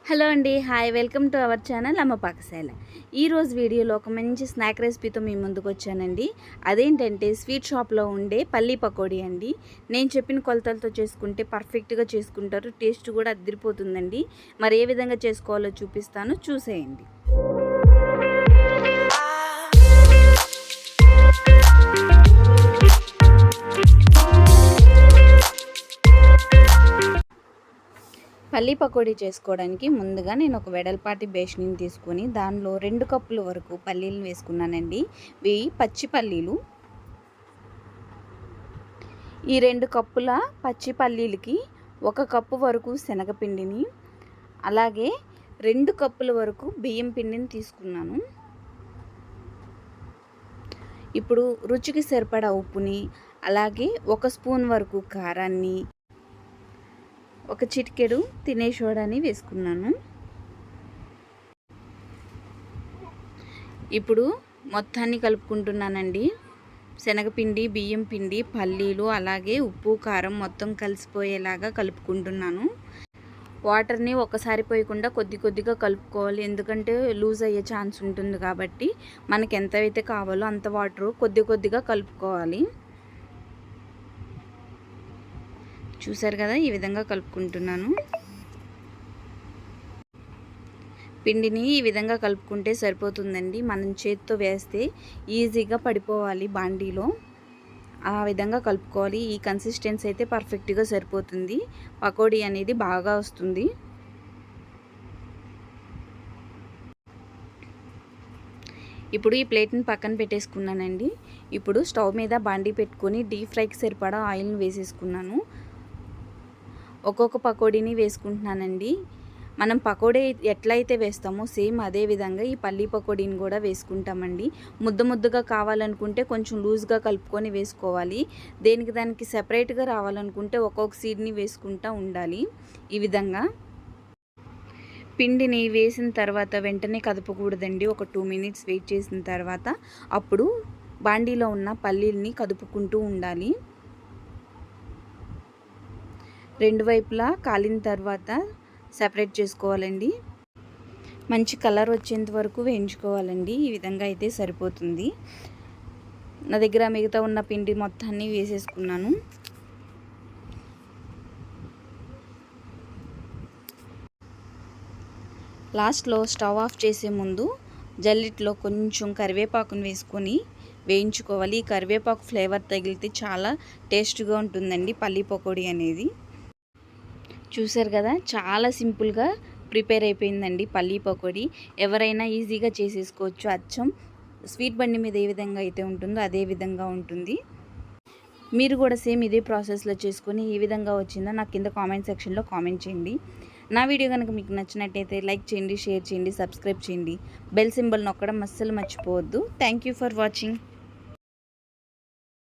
Hello అండి, hi, welcome to our channel అమ్మ పాకశాల. ఈరోజు వీడియోలో ఒక మంచి స్నాక్ రెసిపీతో మీ ముందుకు వచ్చానండి. అదేంటంటే స్వీట్ షాప్లో ఉండే పల్లీ పకోడీ అండి. నేను చెప్పిన కొలతలతో చేసుకుంటే పర్ఫెక్ట్గా చేసుకుంటారు, టేస్ట్ కూడా అదిరిపోతుందండి. మరి ఏ విధంగా చేసుకోవాలో చూపిస్తాను, చూసేయండి. పల్లీ పకోడీ చేసుకోవడానికి ముందుగా నేను ఒక వెడల్పాటి బేషన్ని తీసుకొని దానిలో 2 కప్పుల వరకు పల్లీలను వేసుకున్నానండి. ఇవి పచ్చి పల్లీలు. ఈ 2 కప్పుల పచ్చి పల్లీలకి 1 కప్పు వరకు శనగపిండిని, అలాగే 2 కప్పుల వరకు బియ్యం పిండిని తీసుకున్నాను. ఇప్పుడు రుచికి సరిపడా ఉప్పుని, అలాగే 1 స్పూన్ వరకు కారాన్ని, ఒక చిటికెడు తినే సోడాని వేసుకున్నాను. ఇప్పుడు మొత్తాన్ని కలుపుకుంటున్నానండి. శనగపిండి, బియ్యం పిండి, పల్లీలు, అలాగే ఉప్పు, కారం మొత్తం కలిసిపోయేలాగా కలుపుకుంటున్నాను. వాటర్ని ఒకసారి పోయకుండా కొద్ది కొద్దిగా కలుపుకోవాలి, ఎందుకంటే లూజ్ అయ్యే ఛాన్స్ ఉంటుంది కాబట్టి మనకి ఎంతైతే కావాలో అంత వాటర్ కొద్ది కొద్దిగా కలుపుకోవాలి. చూసారు కదా, ఈ విధంగా కలుపుకుంటున్నాను. పిండిని ఈ విధంగా కలుపుకుంటే సరిపోతుందండి. మనం చేతితో వేస్తే ఈజీగా పడిపోవాలి బాండీలో, ఆ విధంగా కలుపుకోవాలి. ఈ కన్సిస్టెన్సీ అయితే పర్ఫెక్ట్గా సరిపోతుంది, పకోడీ అనేది బాగా వస్తుంది. ఇప్పుడు ఈ ప్లేట్ని పక్కన పెట్టేసుకున్నానండి. ఇప్పుడు స్టవ్ మీద బాండీ పెట్టుకొని డీప్ ఫ్రైకి సరిపడా ఆయిల్ని వేసేసుకున్నాను. ఒక్కొక్క పకోడీని వేసుకుంటున్నానండి. మనం పకోడీ ఎట్లయితే వేస్తామో సేమ్ అదే విధంగా ఈ పల్లీ పకోడీని కూడా వేసుకుంటామండి. ముద్ద ముద్దగా కావాలనుకుంటే కొంచెం లూజ్గా కలుపుకొని వేసుకోవాలి. దేనికి దానికి సెపరేట్గా రావాలనుకుంటే ఒక్కొక్క సీడ్ని వేసుకుంటూ ఉండాలి. ఈ విధంగా పిండిని వేసిన తర్వాత వెంటనే కదపకూడదండి. ఒక 2 మినిట్స్ వెయిట్ చేసిన తర్వాత అప్పుడు బాండీలో ఉన్న పల్లీల్ని కదుపుకుంటూ ఉండాలి. 2 వైపులా కాలిన తర్వాత సెపరేట్ చేసుకోవాలండి. మంచి కలర్ వచ్చేంత వరకు వేయించుకోవాలండి. ఈ విధంగా అయితే సరిపోతుంది. నా దగ్గర మిగతా ఉన్న పిండి మొత్తాన్ని వేసేసుకున్నాను. లాస్ట్లో స్టవ్ ఆఫ్ చేసే ముందు జల్లిట్లో కొంచెం కరివేపాకును వేసుకొని వేయించుకోవాలి. ఈ కరివేపాకు ఫ్లేవర్ తగిలితే చాలా టేస్ట్గా ఉంటుందండి పల్లీ పకోడీ అనేది. చూసారు కదా, చాలా సింపుల్గా ప్రిపేర్ అయిపోయిందండి పల్లీ పకోడీ. ఎవరైనా ఈజీగా చేసేసుకోవచ్చు. అచ్చం స్వీట్ బండి మీద ఏ విధంగా అయితే ఉంటుందో అదే విధంగా ఉంటుంది. మీరు కూడా సేమ్ ఇదే ప్రాసెస్లో చేసుకొని ఏ విధంగా వచ్చిందో నాకు కింద కామెంట్ సెక్షన్లో కామెంట్ చేయండి. నా వీడియో కనుక మీకు నచ్చినట్టయితే లైక్ చేయండి, షేర్ చేయండి, సబ్స్క్రైబ్ చేయండి. బెల్ సింబల్ నొక్కడం అస్సలు మర్చిపోవద్దు. Thank you for watching.